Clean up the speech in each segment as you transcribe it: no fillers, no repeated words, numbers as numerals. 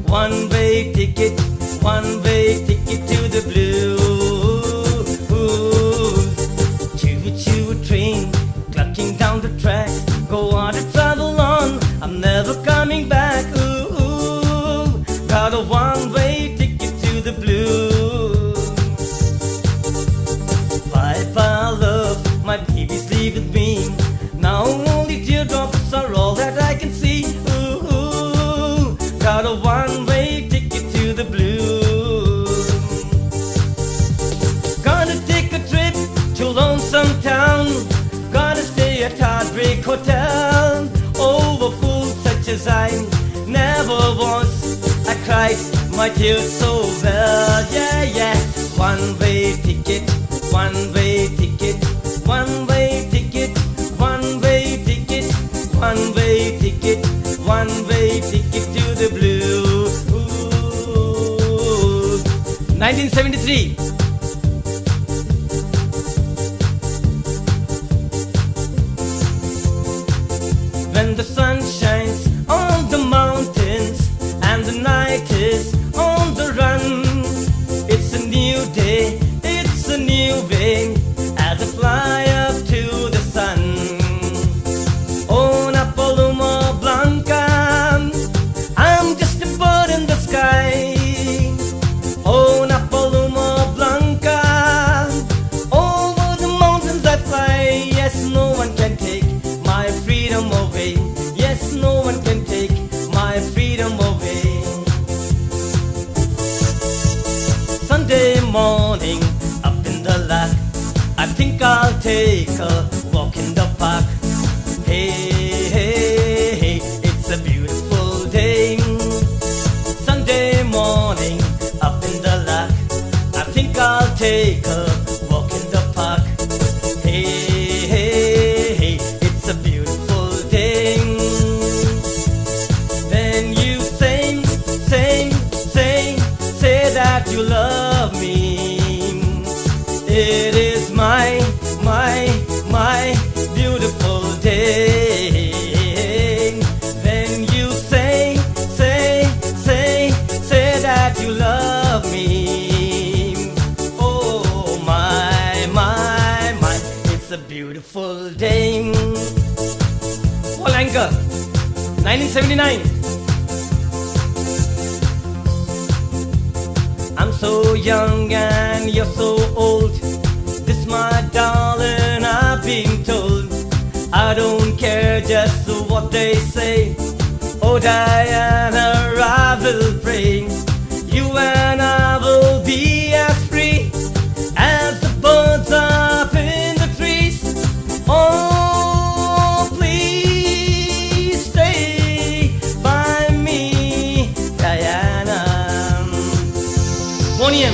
One-way ticket, one-way ticket to the blues. Choo-choo train, clucking down the tracks. Go on to travel on, I'm never coming back. Ooh, got a one-way ticket to the blues. Bye-bye love, my baby's leaving me. Now only teardrops are all that I can see. Ooh, got a one-way ticket to the blues. Gonna take a trip to Lonesome Town. Gonna stay at Heartbreak Hotel. Over fools such as I never was. I cried my tears so well. Yeah, yeah. One-way ticket, one-way ticket, one-way ticket, one-way ticket, one-way ticket, one-way ticket to the blues. 1973. When the sun shines on the mountains and the night is on the run, it's a new day, it's a new way as I fly up to the sun. Oh, Paloma Blanca, I'm just a bird in the sky. Oh, Paloma Blanca, over the mountains I fly. Yes, no one can take my freedom away. Yes, no one can take my freedom away. Sunday morning, up in the lot, I think I'll take a walk in the park. Hey, hey, hey, it's a beautiful day. Sunday morning, up in the lot, I think I'll take a walk in the park. Hey, hey, hey, it's a beautiful day. Then you say that you love me. It is my beautiful day. Then you say that you love me. Oh my, it's a beautiful day. Paul Anka, 1979. I'm so young and you're so old. This, my darling, I've been told. I don't care just what they say. Oh, Diana, I will pray. You and I will be as free as the birds up in the trees. Oh, please stay by me, Diana. Boney M.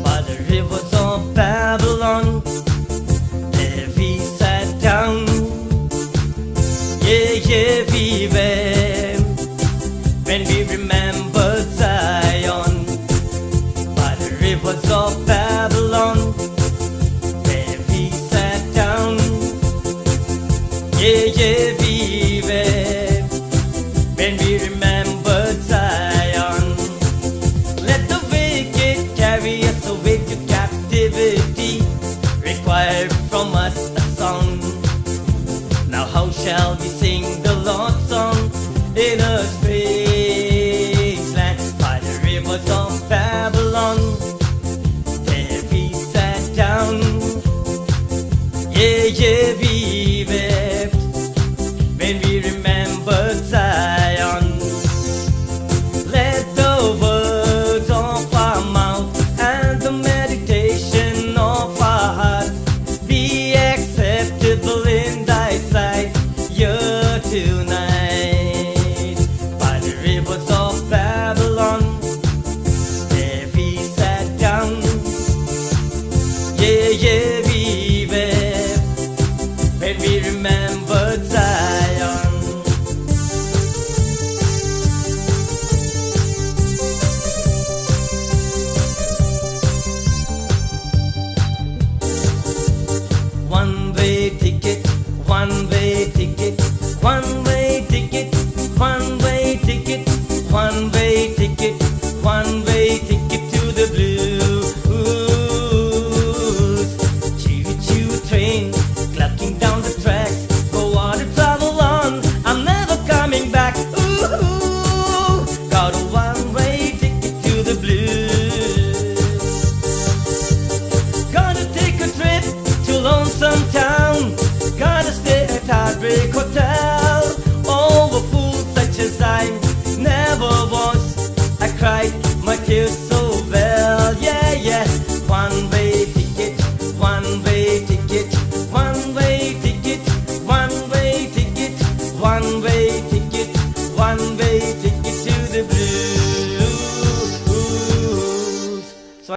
By the rivers of Babylon, there we sat down. Yeah, yeah, we were, when we remembered Zion. By the rivers of Babylon, there we sat down. Yeah, yeah, we were, when we remembered Zion. Let the wicked carry us away to captivity, require from us a song. Now how shall we sing the Lord's song in a strange land? By the rivers of Babylon, there we sat down. Yeah, yeah, we wept when we remembered Zion. Let the words of our mouth and the meditation of our hearts be acceptable in thy sight here tonight. By the rivers of Babylon, there we sat down. Yeah, yeah, we wept when we remembered Zion. one-way ticket, one-way